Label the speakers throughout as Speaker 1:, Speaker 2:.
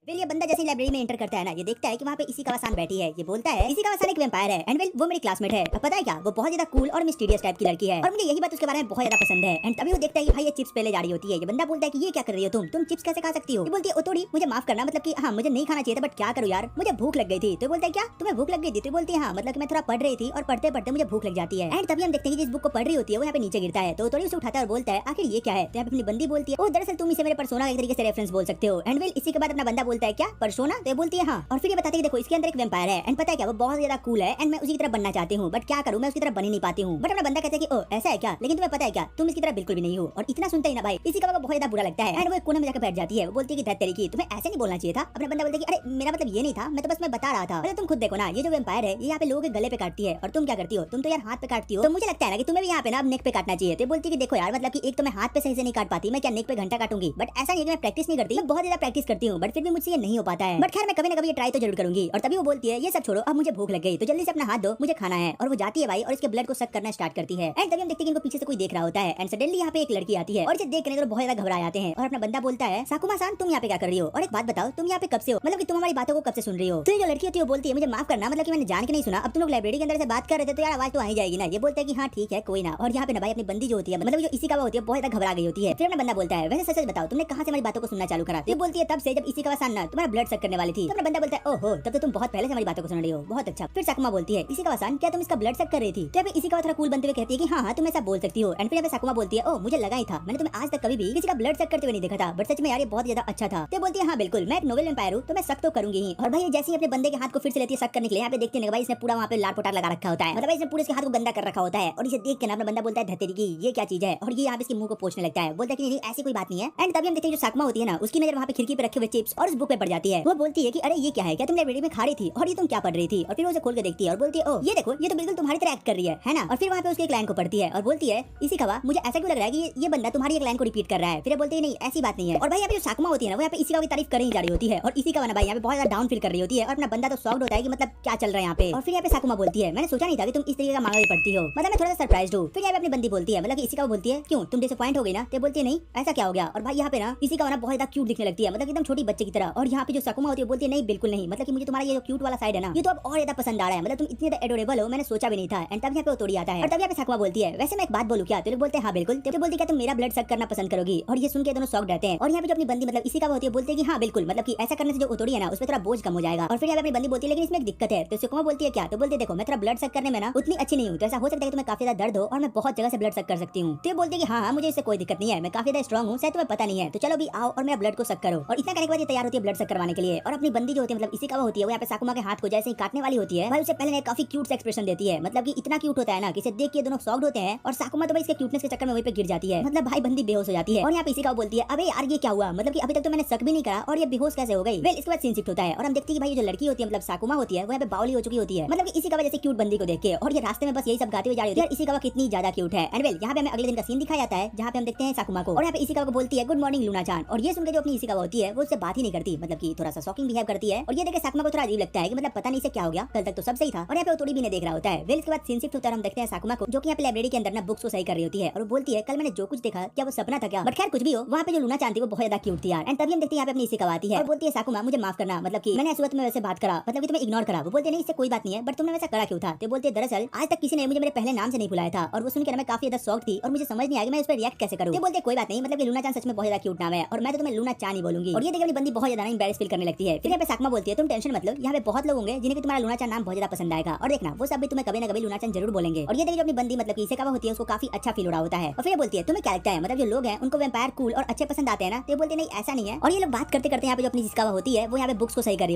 Speaker 1: Well ये बंदा जैसे लाइब्रेरी में एंटर करता है ना, ये देखता है कि वहाँ पे इसी कावासान बैठी है। ये बोलता है इसी कावासान एक वैम्पायर है एंड वेल वो मेरी क्लासमेट है। अब पता है क्या, वो बहुत ज्यादा कूल और मिस्टीरियस टाइप की लड़की है और मुझे यही बात उसके बारे में बहुत ज्यादा पसंद है। एंड तभी वो देखता है कि भाई ये चिप्स पहले जा रही होती है। ये बंदा बोलता है कि ये क्या कर रही हो तुम चिप्स कैसे खा सकती हो। ये बोलती है ओ थोड़ी मुझे माफ करना, मतलब कि हाँ मुझे नहीं खाना चाहिए था बट क्या करूँ यार, मुझे भूख लग गई थी। तो बोलता है क्या तुम्हें भूख लग गई थी। तो बोलती है हाँ, मतलब कि मैं थोड़ा पढ़ रही थी और पढ़ते पढ़ते मुझे भूख लग जाती है। एंड तभी हम देखते हैं कि जिस बुक को पढ़ रही होती है वो यहाँ पे नीचे गिरता है। तो थोड़ी उसे उठाता है और बोलता है आखिर ये क्या है। तो यहाँ पे अपनी बंदी बोलती है ओ दरअसल तुम इसे मेरे पर्सोना का एक तरीके से रेफरेंस बोल सकते हो। एंड वेल इसी के बाद अपना बंदा बोलता है क्या पर्सोना। तो बोलती है हाँ, और फिर ये बताते हैं कि देखो इसके अंदर एक वैम्पायर है एंड पता है क्या वो बहुत ज्यादा कूल है एंड मैं उसी की तरह बनना चाहती हूँ बट क्या करूँ मैं उसकी तरह बन ही नहीं पाती हूँ। बट अपना बंदा कहता है कि ओ ऐसा है क्या, लेकिन तुम्हें पता है क्या तुम इसकी तरह बिल्कुल भी नहीं हो। और इतना सुनते ही ना भाई इसी का बहुत ज्यादा बुरा लगता है एंड वो एक कोने में जाकर बैठ जाती है। वो बोलती है कि तेरी की तुम्हें ऐसे नहीं बोलना चाहिए था। अपना बंदा बोलता है कि अरे मेरा मतलब ये नहीं था, मैं तो बस मैं बता रहा था। अरे तुम खुद देखो ना, ये जो वैम्पायर है ये यहाँ पे लोगों के गले पे काटती है और तुम क्या करती हो, तुम तो यार हाथ पे काटती हो। तो मुझे लगता है ना कि तुम्हें भी यहाँ पे ना नेक पे काटना चाहिए। तो बोलती है कि देखो यार मतलब कि एक तो मैं हाथ पे सही से नहीं काट पाती, मैं क्या नेक पे घंटा काटूंगी। बट ऐसा नहीं है कि मैं प्रैक्टिस नहीं करती, मैं बहुत ज्यादा प्रैक्टिस करती हूँ बट फिर भी मुझसे ये नहीं हो पाता है। बट खैर मैं कभी ना कभी ये ट्राई तो जरूर करूंगी। और तभी वो बोलती है ये सब छोड़ो, अब मुझे भूख लग गई तो जल्दी से अपना हाथ दो, मुझे खाना है। और वो जाती है भाई और इसके ब्लड को सक करना स्टार्ट करती है। एंड तभी हम देखते हैं कि इनको पीछे से कोई देख रहा होता है एंड सडनली यहाँ पे एक लड़की आती है और इसे देखने तो बहुत ज्यादा घबरा जाते हैं। और अपना बंदा बोलता है साकुमा-सान तुम यहाँ पे क्या कर रही हो, और एक बात बताओ तुम यहाँ पे कब से हो, मतलब कि तुम हमारी बातों को कब से सुन रही हो। तो ये जो लड़की होती है वो बोलती है मुझे माफ करना, मतलब कि मैंने जान के नहीं सुना, अब तुम लोग लाइब्रेरी के अंदर से बात कर रहे थे तो यार आवाज तो आ ही जाएगी ना। ये बोलता है कि हाँ ठीक है कोई ना। और यहाँ पे ना भाई अपनी बंदी जो होती है, मतलब जो इसी का होती है बहुत ज्यादा घबरा गई होती है। फिर अपना बंदा बोलता है वैसे सच सच बताओ तुमने कहाँ से हमारी बातों को सुनना चालू करा। ये बोलती है तब से जब इसी का वसान ना तुम्हारा ब्लड सक करने वाली थी। तो अपना बंदा बोलता है ओहो तब तो तुम बहुत पहले से हमारी बातों को सुन रही हो, बहुत अच्छा। फिर साकुमा बोलती है इसी का वसान क्या तुम इसका ब्लड सक कर रही थी। तो इसी का थोड़ा कूल बनते हुए कहती है कि हाँ तुम ऐसा बोल सकती हो। एंड फिर साकुमा बोलती है ओ मुझे लगा ही था, मैंने तुम्हें आज तक कभी भी किसी का ब्लड सक करते हुए नहीं देखा था बट सच में यार ये बहुत ज्यादा अच्छा था। तो बोलती है हाँ बिल्कुल मैं एक नोवेल वैम्पायर हूं तो मैं सक तो करूंगी ही। और भाई जैसे ही अपने बंदे के हाथ को फिर से लेती है सक करने के लिए, यहाँ पे देखते हैं भाई इसने पूरा वहाँ पे लार पोटार लगा रखा होता है, मतलब इसने पूरे इसके हाथ को गंदा कर रखा होता है। और इसे देख के ना अपना बंदा बोलता है धतेरी की ये क्या चीज है, और ये यहाँ पे इसके मुंह को पोंछने लगता है। बोलता है कि नहीं ऐसी कोई बात नहीं है। एंड तभी हम देखते हैं जो साकुमा होती है ना उसकी नजर वहाँ पे खिड़की पे रखे हुए चिप्स और उस बुक पे पड़ जाती है। वो बोलती है कि अरे ये क्या है, क्या तुम लाइब्रेरी में खा रही थी और ये तुम क्या पढ़ रही थी। और फिर उसे खोल के देखती है और बोलती है ओ ये देखो ये तो बिल्कुल तुम्हारी तरह एक्ट कर रही है ना। और फिर वहाँ पे उसके एक लाइन को पढ़ती है और बोलती है इसी खवा मुझे ऐसा क्यों लग रहा है कि ये बंदा तुम्हारी एक लाइन को रिपीट कर रहा है। फिर बोलती है नहीं ऐसी बात नहीं है। और भाई यहाँ पे जो साकुमा होती है ना वो यहाँ पे इसी का की तारीफ कर ही जा रही होती है और इसी का भाई यहाँ पे बहुत ज्यादा डाउन फील कर रही होती है। और अपना बंदा तो शॉक्ड होता है कि मतलब क्या चल रहा है यहाँ पे। और फिर यहाँ पे साकुमा बोलती है मैंने सोचा नहीं था कि तुम इस तरीके का मांगा भी पढ़ती हो, मतलब मैं थोड़ा सा सरप्राइज्ड हूँ। फिर यहाँ पे अपनी बंदी बोलती है मतलब इसी का बोलती है क्यों तुम डिसअपॉइंट हो गई ना। तो बोलती है नहीं ऐसा क्या हो गया। और भाई यहाँ पे ना इसी का बहुत ज्यादा क्यूट दिखने लगती है, मतलब एकदम छोटी बच्चे की तरह। और यहाँ पे जो साकुमा होती है बोलती है नहीं बिल्कुल नहीं, मतलब कि मुझे तुम्हारा ये जो क्यूट वाला साइड है ना ये तो अब और ज्यादा पसंद आ रहा है, मतलब तुम इतनी ज्यादा एडोरेबल हो मैंने सोचा भी नहीं था। एंड तब यहाँ पे तोड़ी आता है और तब यहाँ पे साकुमा बोलती है वैसे मैं एक बात बोलूं क्या। तो लोग बोलते हैं हाँ बिल्कुल। तो बोलती क्या तुम मेरा ब्लड सक करना पसंद करोगी। और ये सुन के दोनों शॉक्ड रहते हैं। और यहाँ पे जो अपनी बंदी मतलब इसी का होती है बोलते हैं कि हाँ बिल्कुल, मतलब कि ऐसा करने से जो उतोड़ी है ना उसमें थोड़ा बोझ कम हो जाएगा। और फिर यहाँ पे अपनी बंदी बोलती है लेकिन इसमें एक दिक्कत है। तो साकुमा बोलती है क्या। तो बोलते देखो मैं थोड़ा ब्लड सक करने में ना उतनी अच्छी नहीं हूँ, तो ऐसा हो सकता है कि तुम्हें काफी ज्यादा दर्द हो और मैं बहुत जगह से ब्लड सक कर सकती हूँ। तो बोलते हैं कि हाँ मुझे इससे कोई दिक्कत नहीं है, मैं काफी ज्यादा स्ट्रॉन्ग हूँ, शायद तुम्हें पता नहीं है, तो चलो भी आओ और मेरा ब्लड को सक करो। और इतना करने के बाद ये तैयार होती है ब्लड सक करवाने के लिए। और अपनी बंदी जो होती है मतलब इसी का होती है वो यहाँ पे साकुमा के हाथ को जैसे ही काटने वाली होती है भाई उससे पहले काफी क्यूट सा एक्सप्रेशन देती है, मतलब कि इतना क्यूट होता है ना कि इसे देख के दोनों शॉक्ड होते हैं। और साकुमा तो भाई इसके क्यूटनेस के चक्कर में वहीं पे गिर जाती है, मतलब भाई बंदी बेहोश हो जाती है। और यहाँ पे इसी का बोलती है अबे यार ये क्या हुआ, मतलब कि अभी तक तो मैंने सक भी नहीं करा और ये बेहोश कैसे हो गई। वेल इसके बाद सीन शिफ्ट होता है और हम देखते हैं कि भाई जो लड़की होती है मतलब साकुमा होती है वो यहाँ पे बावली हो चुकी होती है, मतलब इसी का वजह से क्यूट बंदी को देख के। और ये रास्ते में बस यही सब गाती हुई जा रही होती है इसी का कितनी ज्यादा क्यूट है। एंड वेल यहाँ पे हमें अगले दिन का सीन दिखाया जाता है जहाँ पे हम देखते हैं साकुमा को और यहाँ पे इसी का बोलती है गुड मॉर्निंग लूना चान। और ये सुनकर जो अपनी इसी का होती है वो उससे बात ही नहीं करती, मतलब कि थोड़ा सा शॉकिंग बिहेव करती है। और ये देखे साकुमा को थोड़ा अजीब लगता है कि मतलब पता नहीं से क्या हो गया, कल तक तो सब सही था। और यहाँ पे थोड़ी भी नहीं देख रहा होता है। वेल इसके बाद सीन शिफ्ट होता है, हम देखते हैं साकुमा को जो कि यहाँ पे लाइब्रेरी के अंदर ना बुक्स को सही कर रही होती है और वो बोलती है कल मैंने जो कुछ देखा क्या वो सपना था क्या। बट खैर कुछ भी हो वहाँ पे जो लूना चान थी वो बहुत ज्यादा क्यूट थी यार। एंड तभी हम देखते हैं यहाँ पे अपनी इसी का आती है और बोलती है साकुमा मुझे माफ करना, मतलब कि मैंने सुबह तुम्हें वैसे बात करा, मतलब कि तुम्हें इग्नोर करा। वो बोलते नहीं इससे कोई बात नहीं है बट तुमने वैसा करा क्यों था। तो बोलते दरअसल आज तक किसी ने मुझे मेरे पहले नाम से नहीं बुलाया था और वो सुनकर मैं काफी ज्यादा शॉक थी और मुझे समझ नहीं आया कि मैं इस पर रिएक्ट कैसे करूं। तो बोलते कोई बात नहीं, मतलब कि लूना चान सच में बहुत ज्यादा क्यूट नाम है और मैं तो तुम्हें लूना चान ही बोलूंगी। और ये देखकर बंदी बहुत ज्यादा एम्बैरेस फील करने लगती है। फिर यहाँ पे साकुमा बोलती है तुम टेंशन मत लो, यहाँ पे बहुत लोग होंगे जिन्हें तुम्हारा लूना चान नाम बहुत ज्यादा पसंद आएगा और देखना वो सब भी तुम्हें कभी ना कभी लूना चान जरूर बोलेंगे। और ये देखिए अपनी बंदी मतलब इसे कहा होती है उसको काफी अच्छा फील हो रहा होता है। और फिर बोलती है तुम्हें क्या लगता है, मतलब जो लोग हैं उनको वैम्पायर कूल और अच्छे पसंद आते हैं ना। तो बोलते नहीं ऐसा नहीं है। और ये लोग बात करते करते यहाँ पे जो अपनी जिसका होती है वो यहाँ पे बुक्स को सही कर रही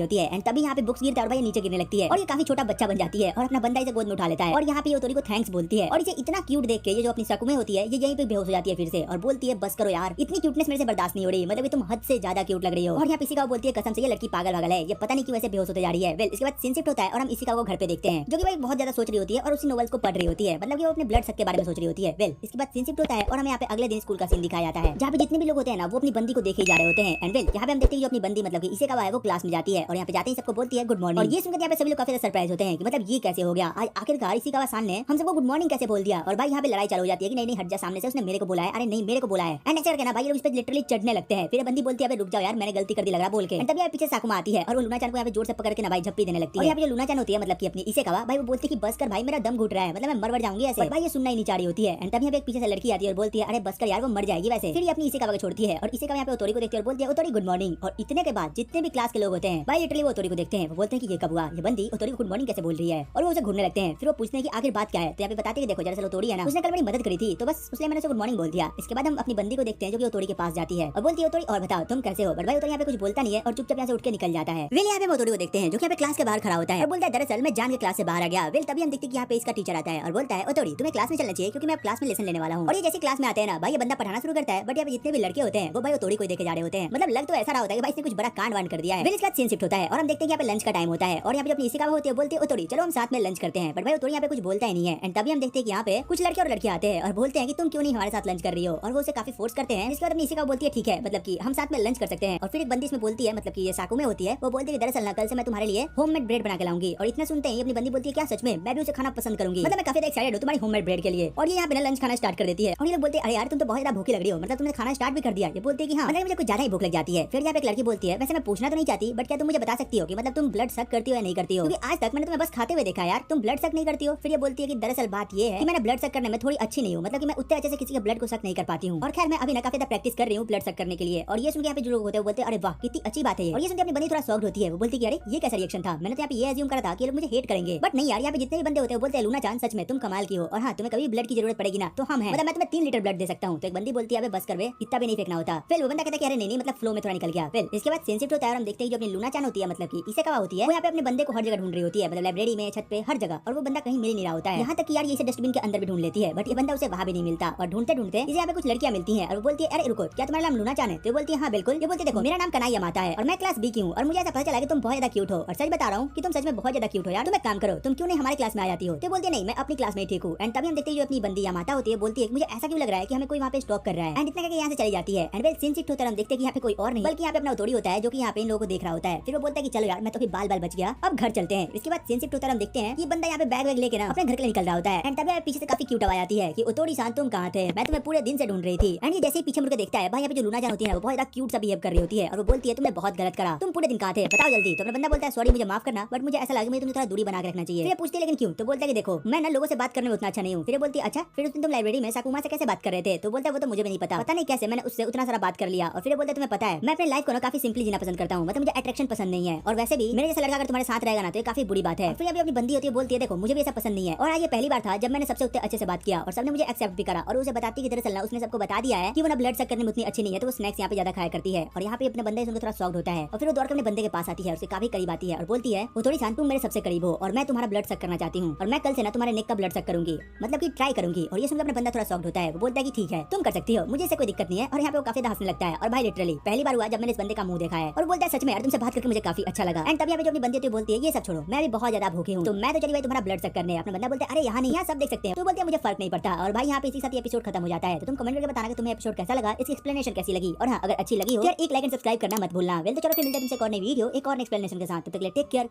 Speaker 1: होती है। एंड तभी यहाँ पे बुक्स गिरता है और भाई नीचे गिरने लगती है और ये काफी छोटा बच्चा बन जाती है और अपना बंदा इसे गोद में उठा लेता है। और यहाँ पे ये तोरी को थैंक्स बोलती है और इसे इतना क्यूट देख के ये जो अपनी साकुमा होती है ये यहीं पे बेहोश हो जाती है फिर से और बोलती है बस करो यार, इतनी क्यूटनेस मेरे से बर्दाश्त नहीं हो रही, मतलब तुम हद से ज्यादा क्यूट लग रही हो। और यहाँ इसी का बोलती है कसम से ये लड़की पागल पागल है, ये पता नहीं क्यों ऐसे बेहोश होते जा रही है। वेल इसके बाद सीन शिफ्ट होता है और हम इसी का वो घर पे देखते हैं जो कि भाई बहुत ज्यादा सोच रही होती है और उसी नॉवेल्स को पढ़ रही होती है, मतलब कि वो अपने ब्लड सक के बारे में सोच रही होती है। वेल इसके बाद सीन शिफ्ट होता है और हमें यहाँ पे अगले दिन स्कूल का सीन दिखाया जाता है जहाँ पे जितने भी लोग होते हैं ना वो अपनी बंदी को देखे जा रहे होते हैं। एंड वेल यहाँ पे हम देखते हैं जो अपनी बंदी मतलब इसी का है वो क्लास में जाती है और यहाँ पे जाते ही सबको बोलती है गुड मॉर्निंग। और ये सुनकर यहाँ पे सभी लोग काफी सरप्राइज होते हैं कि मतलब ये कैसे हो गया, आज आखिरकार इसी का सामने हम सबको गुड मॉर्निंग कैसे बोल दिया। और भाई यहाँ पे लड़ाई चालू हो जाती है कि नहीं नहीं हट जा सामने से, उसने मेरे को बुलाया, अरे नहीं मेरे को बुलाया। एंड ऐसे करके ना भाई लोग इस पे लिटरली चढ़ने लगते हैं। फिर बंदी बोलती है रुक जाओ यार मैंने गलती कर दी, रहा बोल के। तभी पीछे साकुमा आती है और वो लूना चान को यहाँ पे जोर से पकड़ के ना भाई झप्पी देने लगती है। यहाँ पे जो लूना चान होती है मतलब कि अपनी इसेकावा भाई वो बोलती है कि बस कर भाई मेरा दम घुट रहा है, मतलब मैं मर जाऊंगी ऐसे। भाई ये सुनना ही नहीं चाह रही होती है। एंड तभी यहाँ पे एक पीछे से लड़की आती है और बोलती है अरे बस कर यार वो मर जाएगी वैसे। फिर ये अपनी इसेकावा को छोड़ती है और इसेकावा यहाँ पे ओतोरी को देखती है और बोलती है ओतोरी गुड मॉर्निंग। और इतने के बाद जितने भी क्लास के लोग होते हैं भाई लिटरली वो ओतोरी को देखते हैं। वो बोलते हैं कि ये कब हुआ, ये बंदी ओतोरी को गुड मॉर्निंग कैसे बोल रही है, और वो उसे घूरने लगते हैं। फिर वो पूछते हैं कि आखिर बात क्या है। तो यहाँ पे बताते हैं कि देखो दरअसल ओतोरी है ना उसने कल मेरी मदद करी थी तो बस उसने मैंने उसे गुड मॉर्निंग बोल दिया। इसके बाद हम अपनी बंदी को देखते हैं जो कि ओतोरी के पास जाती है और बोलती है ओतोरी और बताओ तुम कैसे हो। बट भाई ओतोरी यहाँ पे कुछ बोलता नहीं है और चुपचाप यहाँ से उठ के निकल जाता है। वेल यहाँ पे ओतोरी को देखते हैं जो कि यहाँ पे क्लास के बाहर खड़ा होता है और बोलता है दरअसल मैं जान के क्लास से बाहर आ गया। वेल तभी हम देखते हैं कि यहाँ पे इसका टीचर आता है और बोलता है ओतोरी तुम्हें क्लास में चलना चाहिए क्योंकि मैं क्लास में लेसन लेने वाला हूँ। और ये जैसे क्लास में आते हैं ना भाई ये बंदा पढ़ाना शुरू करता है। बट यहाँ पे जितने भी लड़के होते हैं वो भाई ओतोरी को देखे जा रहे होते हैं। मतलब लग तो ऐसा रहा होता है कि भाई इसने कुछ बड़ा कांड वांड कर दिया है। फिर इसके बाद सीन शिफ्ट होता है और हम देखते हैं कि यहाँ पे लंच का टाइम होता है और यहाँ पे अपनी इसेकावा होती है बोलती है ओतोरी चलो हम साथ में लंच करते हैं। बट भाई ओतोरी यहाँ पे कुछ बोलता ही नहीं है। एंड तभी हम देखते हैं कि यहाँ पे कुछ लड़के और लड़कियां आते हैं और बोलते हैं कि तुम क्यों नहीं हमारे साथ लंच कर रही हो, और वो उसे काफी फोर्स करते हैं। इसके बाद अपनी इसेकावा बोलती है ठीक है मतलब कि हम साथ में लंच कर सकते हैं। और फिर एक बंदी इसमें बोलती है मतलब कि ये साकुमे होती है वो बोलती है दरअसल ना कल से मैं तुम्हारे लिए होममेड ब्रेड बना के लाऊंगी। और इतना सुनते ही अपनी बंदी बोलती है क्या सच में, मैं भी उसे खाना पसंद करूंगी, मतलब मैं काफी एक्साइटेड हूं तुम्हारी होममेड ब्रेड के लिए। और ये यहाँ पे लंच खाना स्टार्ट कर देती है और ये लोग बोलते हैं अरे यार तुम तो बहुत ज्यादा भूखी लग रही हो, मतलब तुमने खाना स्टार्ट भी कर दिया। ये बोलती है कि हां मतलब मुझे कुछ ज्यादा ही भूख लग जाती है। फिर यहाँ पे एक लड़की बोलती है वैसे मैं पूछना तो नहीं चाहती बट क्या तुम मुझे बता सकती हो कि मतलब तुम ब्लड सक करती हो या नहीं करती हो, क्योंकि आज तक मैंने तुम्हें बस खाते हुए देखा यार, तुम ब्लड सक नहीं करती हो। फिर ये बोलती है कि दरअसल बात ये है कि मैंने ब्लड सक करने में थोड़ी अच्छी नहीं हूँ, मतलब कि मैं उतने अच्छे से किसी के ब्लड को सक नहीं कर पाती हूँ। और खैर मैं अभी ना काफी प्रैक्टिस कर रही हूँ ब्लड सक करने के लिए। और ये सुन के यहाँ पे जो लोग होते हैं बोलते हैं अरे वाह कितनी अच्छी बात है ये। और ये सुन के अपनी बंदी थोड़ा शॉक्ड होती है। वो बोलती है अरे ये कैसा रिएक्शन था, मैंने तो यहाँ पे ये अज्यूम करा था कि लोग मुझे हेट करेंगे। बट नहीं यार यहाँ पे जितने भी बंदे होते हैं बोलते हैं लूना चांद सच में तुम कमाल की हो, और हाँ तुम्हें कभी ब्लड की जरूरत पड़ेगी ना तो हम हैं, मतलब मैं तुम्हें 3 लीटर ब्लड दे सकता हूँ। तो एक बंदी बोलती है बस कर वे इतना भी नहीं फेंकना होता। फिर वो बंदा कहता है अरे नहीं मतलब फ्लो में थोड़ा निकल गया। फिर इसके बाद सेंसिटिव होता है और हम देखते हैं जो अपनी लूना चांद होती है मतलब की इसेकावा होती है वो यहाँ पे अपने बंदे को हर जगह ढूंढ रही होती है, मतलब लाइब्रेरी में छत पे हर जगह, और वो बंदा कहीं मिल नहीं रहा होता है। यहाँ तक कि यार ये इसे डस्टबिन के अंदर भी ढूंढ लेती है बट ये बंदा उसे वहाँ भी नहीं मिलता। और ढूंढते ढूंढते इसे यहाँ पे कुछ लड़कियां मिलती हैं और वो बोलती है अरे रुको क्या तुम्हारा नाम लूना चांद है। तो बोलती है हाँ बिल्कुल। ये बोलती है देखो मेरा नाम कनाई माता है और मैं क्लास बी की हूँ और मुझे ऐसा पता चला कि तुम बहुत ज्यादा क्यूट हो, और सच बता रहा हूँ कि तुम सच में बहुत ज्यादा क्यूट हो यार, तुम एक काम करो तुम क्यों नहीं हमारे क्लास में आ जाती हो। तो बोलती है नहीं मैं अपनी क्लास में ठीक हूँ। एंड तभी हम देखते हैं जो अपनी बंदी या माता होती है बोलती है मुझे ऐसा क्यों लग रहा है कि हमें कोई वहाँ पे स्टॉक कर रहा है। एंड इतना करके यहाँ से चली जाती है। एंड वेल सीन शिफ्ट होता है हम देखते हैं कि यहाँ पे कोई और नहीं बल्कि यहाँ पे अपना ओतोरी होता है जो कि यहाँ पे इन लोगों को देख रहा होता है। फिर वो बोलता है कि चलो यार मैं तो फिर बाल बच गया, अब घर चलते हैं। इसके बाद सीन शिफ्ट होता है हम देखते हैं कि बंदा यहाँ पे बैग लेके ना अपने घर के लिए निकल रहा होता है। एंड तभी पीछे से काफी क्यूट आवाज आती है कि ओतोरी सान तुम कहाँ थे, मैं तुम्हें पूरे दिन से ढूंढ रही थी। एंड ये जैसे ही पीछे मुड़कर देखता है भाई यहाँ पे जो लूना जान होती है वो बहुत ज्यादा क्यूट सा बिहेव कर रही होती है और वो बोलती है तुमने बहुत गलत करा, तुम पूरे दिन कहाँ थे बताओ जल्दी। तो अपना बंदा बोलता है सॉरी मुझे माफ करना बट मुझे ऐसा लगा मुझे तुमसे थोड़ा दूरी बना के रखना चाहिए। फिर पूछती है लेकिन क्यों। तो बोलता है कि देखो मैं ना लोगों से बात करने में उतना अच्छा नहीं हूँ। फिर बोलती है अच्छा फिर उस दिन तुम लाइब्रेरी में साकुमा से कैसे बात कर रहे थे। तो बोलता है वो तो मुझे भी नहीं पता नहीं कैसे मैंने उससे उतना सारा बात कर लिया। और फिर बोलता है तुम्हें पता है मैं अपने लाइफ को ना काफी सिंपली जीना पसंद करता हूँ, मतलब मुझे अट्रैक्शन पसंद नहीं है और वैसे भी मेरे जैसा लड़का अगर तुम्हारे साथ रहेगा ना तो ये काफी बुरी बात है। फिर अभी अपनी बंदी होती है बोलती है देखो मुझे भी ऐसा पसंद नहीं है और आज ये पहली बार था जब मैंने सबसे उतने अच्छे से बात किया और सबने मुझे एक्सेप्ट भी करा। और उसे बताती है कि दरअसल उसने सबको बता दिया है कि वो ना ब्लड सक करने में उतनी अच्छी नहीं है तो वो स्नैक्स यहाँ पे ज्यादा खाया करती है। और यहाँ पे अपने बंदे से थोड़ा शॉक्ड होता है और फिर वो दौड़ कर अपने बंदे के पास आती है, उससे काफी करीब आती है और बोलती है वो थोड़ी शांत तुम मेरे सबसे करीब हो और मैं तुम्हारा ब्लड सक करना चाहती हूँ और मैं कल से ना तुम्हारे नेक का ब्लड सक करूंगी, मतलब कि ट्राई करूंगी। और ये सुनकर अपना बंदा थोड़ा शॉक्ड होता है। वो बोलता है कि ठीक है तुम कर सकती हो, मुझे इससे कोई दिक्कत नहीं है। और यहाँ पे वो काफी हंसने लगता है और भाई लिटरली पहली बार हुआ जब मैंने इस बंदे का मुंह देखा है। और बोलता है सच में यार तुमसे बात करके मुझे काफी अच्छा लगा। एंड तभी यहाँ पे जो अपनी बंदी बोलती है ये सब छोड़ो मैं भी बहुत ज्यादा भूखी हूँ तो मैं तो चली भाई तुम्हारा ब्लड सक करने। अपना बंदा बोलता है अरे यहाँ नहीं यहाँ सब देख सकते हैं। तो बोलते हैं मुझे फर्क नहीं पड़ता। और भाई यहाँ पे इसी साथ एपिसोड खत्म हो जाता है। तो तुम कमेंट करके बताना कि तुम्हें एपिसोड कैसा लगा, इसकी एक्सप्लेनेशन कैसी लगी। और हाँ अगर अच्छी लगी हो तो एक लाइक एंड सब्सक्राइब करना मत भूलना। वेल तो चलो फिर मिलते हैं तुमसे एक और नई वीडियो एक और एक्सप्लेनेशन के साथ। तब तक के लिए टेक केयर।